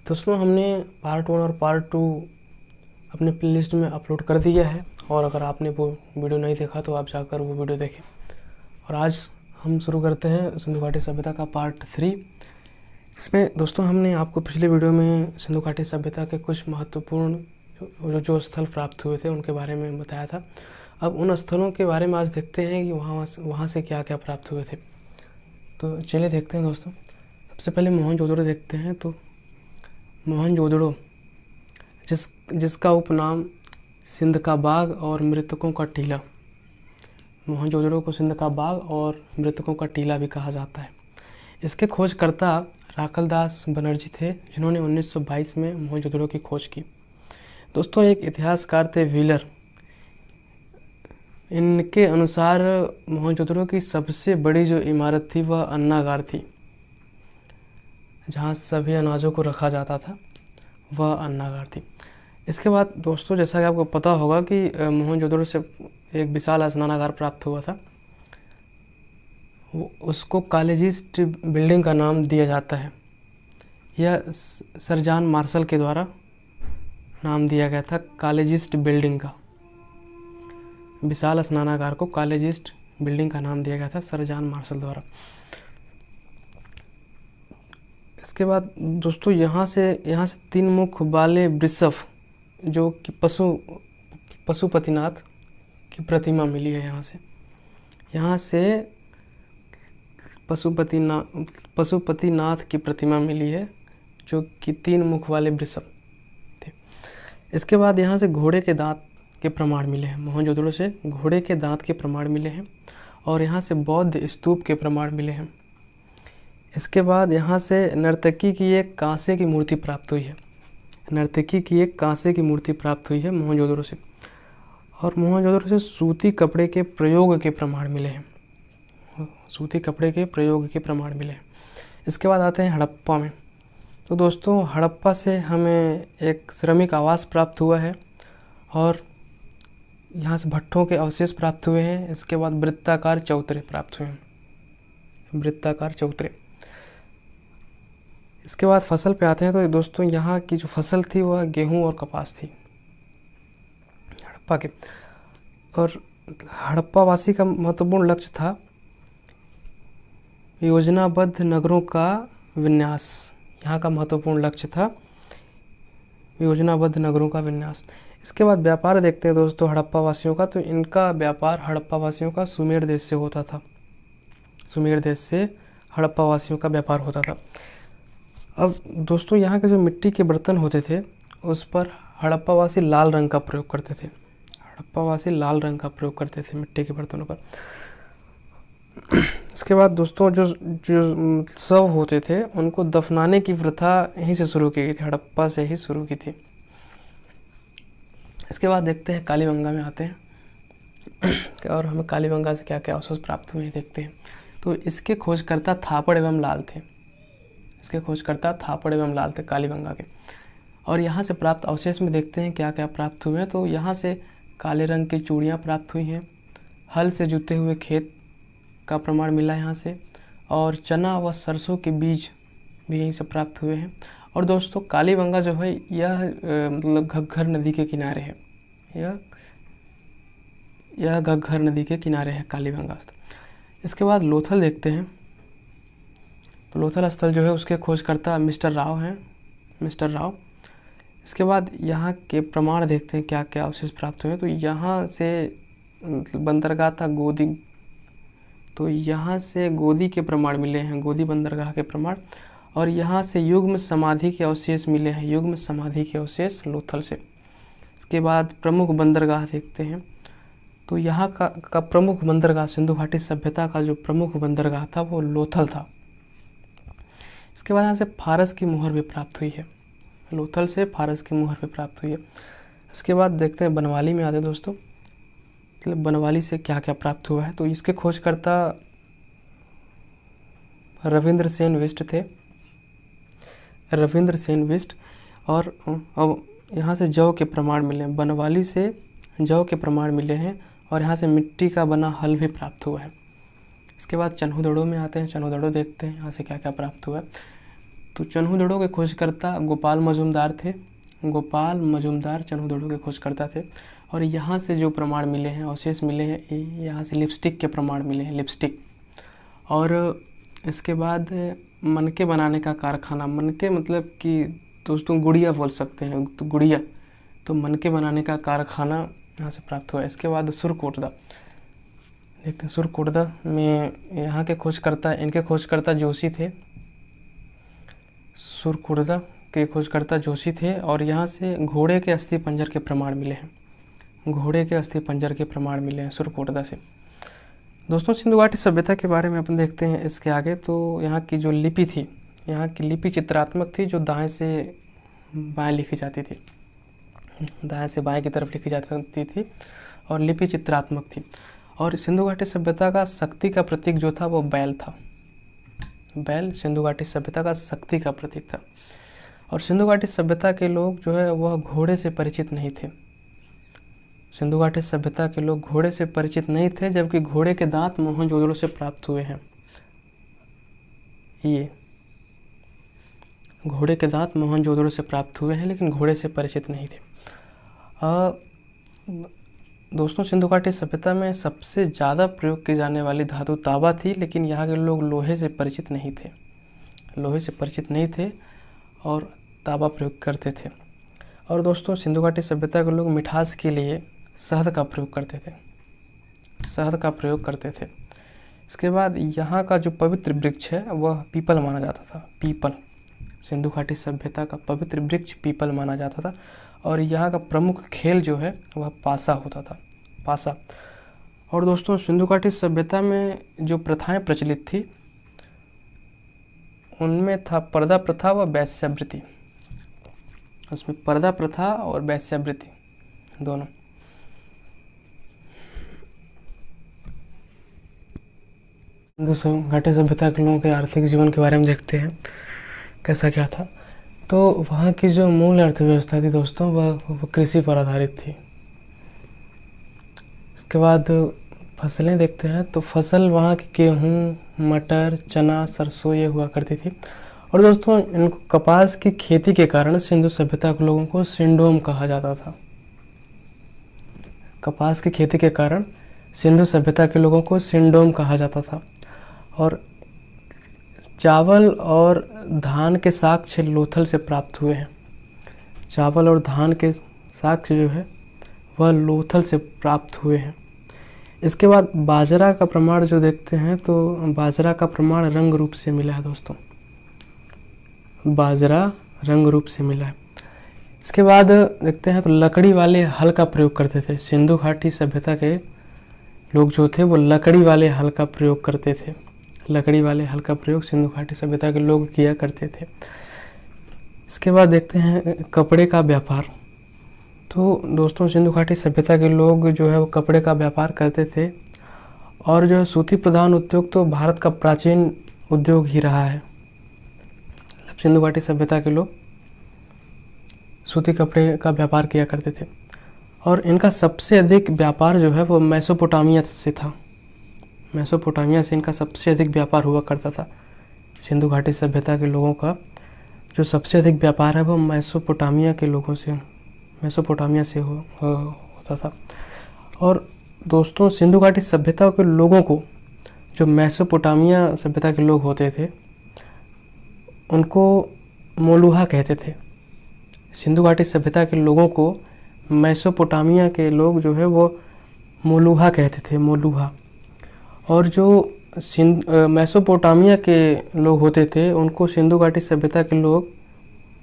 दोस्तों हमने पार्ट 1 और पार्ट 2 अपने प्लेलिस्ट में अपलोड कर दिया है, और अगर आपने वो वीडियो नहीं देखा तो आप जाकर वो वीडियो देखें। और आज हम शुरू करते हैं सिंधु घाटी सभ्यता का पार्ट 3। इसमें दोस्तों हमने आपको पिछले वीडियो में सिंधु घाटी सभ्यता के कुछ महत्वपूर्ण जो स्थल प्राप्त हुए थे उनके बारे में बताया था। अब उन स्थलों के बारे में आज देखते हैं कि वहाँ से क्या क्या प्राप्त हुए थे। तो चलिए देखते हैं दोस्तों। सबसे पहले मोहनजोदड़ो देखते हैं। तो मोहनजोदड़ो जिसका उपनाम सिंध का बाग और मृतकों का टीला, मोहनजोदड़ो को सिंध का बाग और मृतकों का टीला भी कहा जाता है। इसके खोजकर्ता राखलदास बनर्जी थे, जिन्होंने 1922 में मोहनजोदड़ो की खोज की। दोस्तों एक इतिहासकार थे व्हीलर, इनके अनुसार मोहनजोदड़ो की सबसे बड़ी जो इमारत थी वह अन्नागार थी, जहाँ सभी अनाजों को रखा जाता था, वह अन्नागार थी। इसके बाद दोस्तों जैसा कि आपको पता होगा कि मोहनजोदड़ो से एक विशाल स्नानागार प्राप्त हुआ था। उसको कॉलेजिस्ट बिल्डिंग का नाम दिया जाता है। यह सर जॉन मार्शल के द्वारा नाम दिया गया था, कॉलेजिस्ट बिल्डिंग का। विशाल स्नानागार को कॉलेजिस्ट बिल्डिंग का नाम दिया गया था सर जॉन मार्शल द्वारा। इसके बाद दोस्तों यहाँ से 3 मुख वाले वृषभ जो कि पशुपतिनाथ की प्रतिमा मिली है। यहाँ से पशुपतिनाथ की प्रतिमा मिली है, जो कि 3 मुख वाले वृषभ थे। इसके बाद यहाँ से घोड़े के दांत के प्रमाण मिले हैं। मोहनजोदड़ो से घोड़े के दांत के प्रमाण मिले हैं, और यहाँ से बौद्ध स्तूप के प्रमाण मिले हैं। इसके बाद यहाँ से नर्तकी की एक कांसे की मूर्ति प्राप्त हुई है। नर्तकी की एक कांसे की मूर्ति प्राप्त हुई है मोहनजोदड़ो से। और मोहनजोदड़ो से सूती कपड़े के प्रयोग के प्रमाण मिले हैं। सूती कपड़े के प्रयोग के प्रमाण मिले हैं। इसके बाद आते हैं हड़प्पा में। तो दोस्तों हड़प्पा से हमें एक श्रमिक आवास प्राप्त हुआ है, और यहाँ से भट्ठों के अवशेष प्राप्त हुए हैं। इसके बाद वृत्ताकार चौतरे प्राप्त हुए हैं, वृत्ताकार चौतरे। इसके बाद फसल पे आते हैं। तो दोस्तों यहाँ की जो फसल थी वह गेहूं और कपास थी हड़प्पा के। और हड़प्पा वासी का महत्वपूर्ण लक्ष्य था योजनाबद्ध नगरों का विन्यास। यहाँ का महत्वपूर्ण लक्ष्य था योजनाबद्ध नगरों का विन्यास। इसके बाद व्यापार देखते हैं दोस्तों हड़प्पा वासियों का। तो इनका व्यापार हड़प्पा वासियों का सुमेर देश से होता था। सुमेर देश से हड़प्पा वासियों का व्यापार होता था। अब दोस्तों यहाँ के जो मिट्टी के बर्तन होते थे उस पर हड़प्पा वासी लाल रंग का प्रयोग करते थे। हड़प्पा वासी लाल रंग का प्रयोग करते थे मिट्टी के बर्तनों पर। इसके बाद दोस्तों जो शव होते थे उनको दफनाने की प्रथा यहीं से शुरू की गई थी, हड़प्पा से ही शुरू की थी। इसके बाद देखते हैं कालीबंगा में आते हैं, और हमें कालीबंगा से क्या क्या अवशेष प्राप्त हुए देखते हैं। तो इसके खोजकर्ता थापड़ एवं लाल थे। इसके खोजकर्ता थापड़ एवं लाल थे कालीबंगा के। और यहाँ से प्राप्त अवशेष में देखते हैं क्या क्या प्राप्त हुए हैं। तो यहाँ से काले रंग की चूड़ियाँ प्राप्त हुई हैं, हल से जुते हुए खेत का प्रमाण मिला यहाँ से, और चना व सरसों के बीज भी यहीं से प्राप्त हुए हैं। और दोस्तों कालीबंगा जो है यह मतलब घग्घर नदी के किनारे है। यह घग्घर नदी के किनारे है कालीबंगा। इसके बाद लोथल देखते हैं। तो लोथल स्थल जो है उसके खोजकर्ता मिस्टर राव हैं, मिस्टर राव। इसके बाद यहाँ के प्रमाण देखते हैं क्या क्या अवशेष प्राप्त हुए। तो यहाँ से बंदरगाह था गोदी। तो यहाँ से गोदी के प्रमाण मिले हैं, गोदी बंदरगाह के प्रमाण। और यहाँ से युग्म समाधि के अवशेष मिले हैं, युग्म समाधि के अवशेष लोथल से। इसके बाद प्रमुख बंदरगाह देखते हैं। तो यहाँ का प्रमुख बंदरगाह, सिंधु घाटी सभ्यता का जो प्रमुख बंदरगाह था वो लोथल था। इसके बाद यहाँ से फारस की मुहर भी प्राप्त हुई है। लोथल से फारस की मुहर भी प्राप्त हुई है। इसके बाद देखते हैं बनवाली में आते हैं दोस्तों। मतलब बनवाली से क्या क्या प्राप्त हुआ है। तो इसके खोजकर्ता रविंद्र सेन बिष्ट थे, रविंद्र सेन बिष्ट। और अब यहाँ से जौ के प्रमाण मिले हैं, बनवाली से जौ के प्रमाण मिले हैं। और यहाँ से मिट्टी का बना हल भी प्राप्त हुआ है। इसके बाद चन्हुदड़ो में आते हैं। चन्हुदड़ो देखते हैं यहाँ से क्या क्या प्राप्त हुआ है। तो चन्हू के खोजकर्ता गोपाल मजूमदार थे। गोपाल मजूमदार चन्हू के खोजकर्ता थे। और यहाँ से जो प्रमाण मिले हैं, अवशेष मिले हैं, यहाँ से लिपस्टिक के प्रमाण मिले हैं, लिपस्टिक। और इसके बाद मनके बनाने का कारखाना, मनके मतलब कि दोस्तों गुड़िया बोल सकते हैं, तो गुड़िया, तो मनके बनाने का कारखाना यहाँ से प्राप्त हुआ। इसके बाद सुरकोटदा, देखते हैं सुरकोटदा में यहाँ के खोजकर्ता, इनके खोजकर्ता जोशी थे, सुरकोटदा के खोजकर्ता जोशी थे। और यहाँ से घोड़े के अस्थि पंजर के प्रमाण मिले हैं, घोड़े के अस्थि पंजर के प्रमाण मिले हैं सुरकोटदा से। दोस्तों सिंधु घाटी सभ्यता के बारे में अपन देखते हैं इसके आगे। तो यहाँ की जो लिपि थी, यहाँ की लिपि चित्रात्मक थी, जो दाएं से बाएं लिखी जाती थी, दाएं से बाएं की तरफ लिखी जाती थी, और लिपि चित्रात्मक थी। और सिंधु घाटी सभ्यता का शक्ति का प्रतीक जो था वो बैल था। बैल सिंधु घाटी सभ्यता का शक्ति का प्रतीक था। और सिंधु घाटी सभ्यता के लोग जो है वह घोड़े से परिचित नहीं थे। सिंधु घाटी सभ्यता के लोग घोड़े से परिचित नहीं थे, जबकि घोड़े के दांत मोहनजोदड़ो से प्राप्त हुए हैं। ये घोड़े के दांत मोहनजोदड़ो से प्राप्त हुए हैं, लेकिन घोड़े से परिचित नहीं थे। दोस्तों सिंधु घाटी सभ्यता में सबसे ज़्यादा प्रयोग की जाने वाली धातु तांबा थी, लेकिन यहाँ के लोग लोहे से परिचित नहीं थे, लोहे से परिचित नहीं थे और तांबा प्रयोग करते थे। और दोस्तों सिंधु घाटी सभ्यता के लोग मिठास के लिए शहद का प्रयोग करते थे, शहद का प्रयोग करते थे। इसके बाद यहाँ का जो पवित्र वृक्ष है वह पीपल माना जाता था, पीपल। सिंधु घाटी सभ्यता का पवित्र वृक्ष पीपल माना जाता था। और यहाँ का प्रमुख खेल जो है वह पासा होता था, पासा। और दोस्तों सिंधु घाटी सभ्यता में जो प्रथाएं प्रचलित थी उनमें था पर्दा प्रथा व वैश्यावृत्ति। उसमें पर्दा प्रथा और वैश्यावृत्ति दोनों। सिंधु घाटी सभ्यता के लोगों के आर्थिक जीवन के बारे में देखते हैं कैसा क्या था। तो वहाँ की जो मूल अर्थव्यवस्था थी दोस्तों वह कृषि पर आधारित थी। इसके बाद फसलें देखते हैं। तो फसल वहाँ की गेहूँ, मटर, चना, सरसों ये हुआ करती थी। और दोस्तों इनको कपास की खेती के कारण सिंधु सभ्यता के लोगों को सिंडोम कहा जाता था। कपास की खेती के कारण सिंधु सभ्यता के लोगों को सिंडोम कहा जाता था। और चावल और धान के साक्ष्य लोथल से प्राप्त हुए हैं। चावल और धान के साक्ष्य जो है वह लोथल से प्राप्त हुए हैं। इसके बाद बाजरा का प्रमाण जो देखते हैं तो बाजरा का प्रमाण रंग रूप से मिला है दोस्तों, बाजरा रंग रूप से मिला है। इसके बाद देखते हैं तो लकड़ी वाले हल का प्रयोग करते थे। सिंधु घाटी सभ्यता के लोग जो थे वो लकड़ी वाले हल का प्रयोग करते थे। लकड़ी वाले हल का प्रयोग सिंधु घाटी सभ्यता के लोग किया करते थे। इसके बाद देखते हैं कपड़े का व्यापार। तो दोस्तों सिंधु घाटी सभ्यता के लोग जो है वो कपड़े का व्यापार करते थे। और जो है सूती प्रधान उद्योग तो भारत का प्राचीन उद्योग ही रहा है। सिंधु घाटी सभ्यता के लोग सूती कपड़े का व्यापार किया करते थे। और इनका सबसे अधिक व्यापार जो है वो मेसोपोटामिया से था। मेसोपोटामिया से इनका सबसे अधिक व्यापार हुआ करता था। सिंधु घाटी सभ्यता के लोगों का जो सबसे अधिक व्यापार है वो मेसोपोटामिया के लोगों से, मेसोपोटामिया से होता था। और दोस्तों सिंधु घाटी सभ्यता के लोगों को, जो मेसोपोटामिया सभ्यता के लोग होते थे, उनको मोलूहा कहते थे। सिंधु घाटी सभ्यता के लोगों को मेसोपोटामिया के लोग जो है वो मोलूहा कहते थे, मोलूहा। और जो मेसोपोटामिया के लोग होते थे उनको सिंधु घाटी सभ्यता के लोग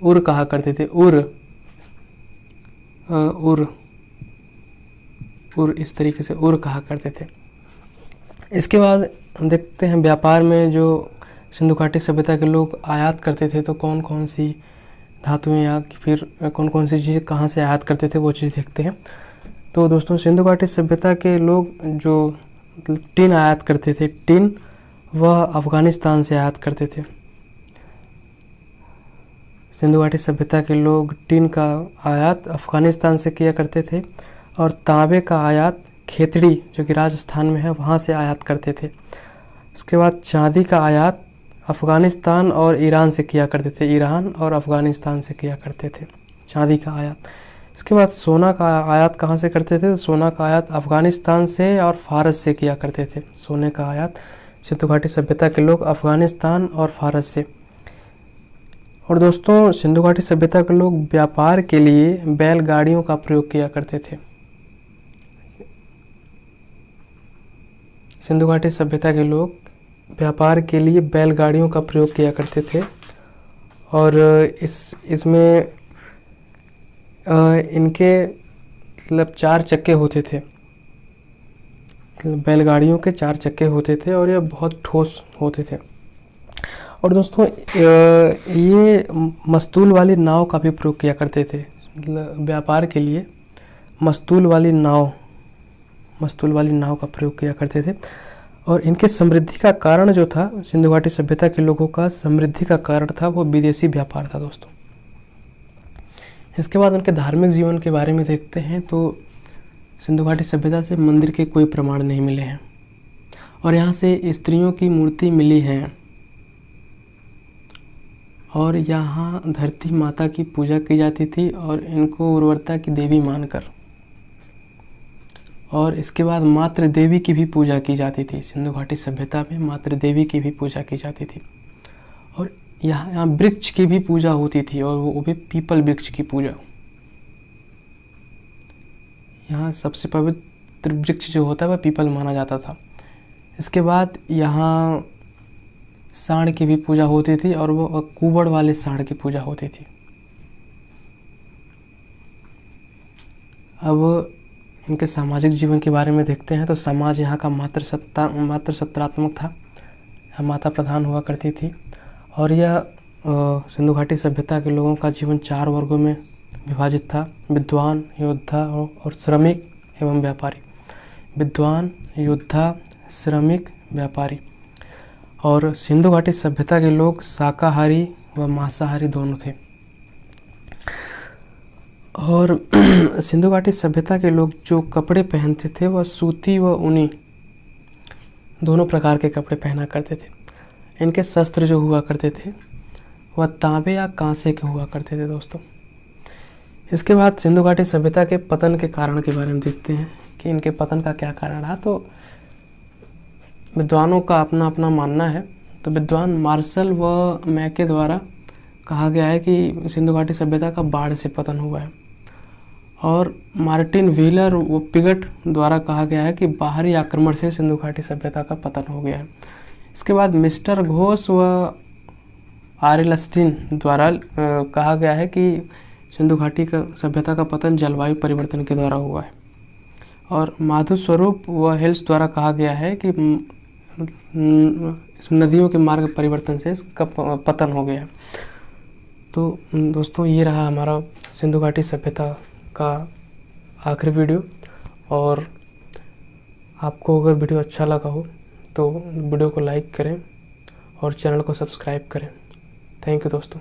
उर कहा करते थे, उर इस तरीके से उर कहा करते थे। इसके बाद हम देखते हैं व्यापार में जो सिंधु घाटी सभ्यता के लोग आयात करते थे तो कौन कौन सी धातुएं या फिर कौन कौन सी चीज़ें कहाँ से आयात करते थे वो चीज़ देखते हैं। तो दोस्तों सिंधु घाटी सभ्यता के लोग जो टिन आयात करते थे, टिन वह अफ़गानिस्तान से आयात करते थे। सिंधु घाटी सभ्यता के लोग टिन का आयात अफ़गानिस्तान से किया करते थे। और तांबे का आयात खेतड़ी जो कि राजस्थान में है वहाँ से आयात करते थे। उसके बाद चांदी का आयात अफ़गानिस्तान और ईरान से किया करते थे, ईरान और अफ़गानिस्तान से किया करते थे चांदी का आयात। इसके बाद सोना का आयात कहाँ से करते थे? तो सोना का आयात अफ़गानिस्तान से और फारस से किया करते थे। सोने का आयात सिंधु घाटी सभ्यता के लोग अफ़गानिस्तान और फारस से। और दोस्तों, सिंधु घाटी सभ्यता के लोग व्यापार के लिए बैलगाड़ियों का प्रयोग किया करते थे। सिंधु घाटी सभ्यता के लोग व्यापार के लिए बैलगाड़ियों का प्रयोग किया करते थे। और इसमें इनके मतलब 4 चक्के होते थे। बैलगाड़ियों के 4 चक्के होते थे और ये बहुत ठोस होते थे। और दोस्तों, ये मस्तूल वाली नाव का भी प्रयोग किया करते थे। मतलब व्यापार के लिए मस्तूल वाली नाव का प्रयोग किया करते थे। और इनके समृद्धि का कारण जो था, सिंधु घाटी सभ्यता के लोगों का समृद्धि का कारण था, वो विदेशी व्यापार था दोस्तों। इसके बाद उनके धार्मिक जीवन के बारे में देखते हैं तो सिंधु घाटी सभ्यता से मंदिर के कोई प्रमाण नहीं मिले हैं। और यहाँ से स्त्रियों की मूर्ति मिली है। और यहाँ धरती माता की पूजा की जाती थी और इनको उर्वरता की देवी मानकर। और इसके बाद मातृ देवी की भी पूजा की जाती थी। सिंधु घाटी सभ्यता में मातृ देवी की भी पूजा की जाती थी। और यहाँ वृक्ष की भी पूजा होती थी, और वो भी पीपल वृक्ष की पूजा। यहाँ सबसे पवित्र वृक्ष जो होता है वह पीपल माना जाता था। इसके बाद यहाँ सांड की भी पूजा होती थी, और वो कुबड़ वाले सांड की पूजा होती थी। अब इनके सामाजिक जीवन के बारे में देखते हैं तो समाज यहाँ का मातृसत्तात्मक था। यहाँ माता प्रधान हुआ करती थी। और यह सिंधु घाटी सभ्यता के लोगों का जीवन 4 वर्गों में विभाजित था: विद्वान, योद्धा और श्रमिक एवं व्यापारी। विद्वान, योद्धा, श्रमिक, व्यापारी। और सिंधु घाटी सभ्यता के लोग शाकाहारी व मांसाहारी दोनों थे। और सिंधु घाटी सभ्यता के लोग जो कपड़े पहनते थे वह सूती व ऊनी दोनों प्रकार के कपड़े पहना करते थे। इनके शस्त्र जो हुआ करते थे वह तांबे या कांसे के हुआ करते थे दोस्तों। इसके बाद सिंधु घाटी सभ्यता के पतन के कारण के बारे में देखते हैं कि इनके पतन का क्या कारण रहा। तो विद्वानों का अपना अपना मानना है। तो विद्वान मार्शल व मैके द्वारा कहा गया है कि सिंधु घाटी सभ्यता का बाढ़ से पतन हुआ है। और मार्टिन व्हीलर व पिगट द्वारा कहा गया है कि बाहरी आक्रमण से सिंधु घाटी सभ्यता का पतन हो गया है। इसके बाद मिस्टर घोष व आर्यलस्टीन द्वारा कहा गया है कि सिंधु घाटी का सभ्यता का पतन जलवायु परिवर्तन के द्वारा हुआ है। और माधु स्वरूप व हिल्स द्वारा कहा गया है कि नदियों के मार्ग परिवर्तन से इसका पतन हो गया है। तो दोस्तों, ये रहा हमारा सिंधु घाटी सभ्यता का आखिरी वीडियो। और आपको अगर वीडियो अच्छा लगा हो तो वीडियो को लाइक करें और चैनल को सब्सक्राइब करें। थैंक यू दोस्तों।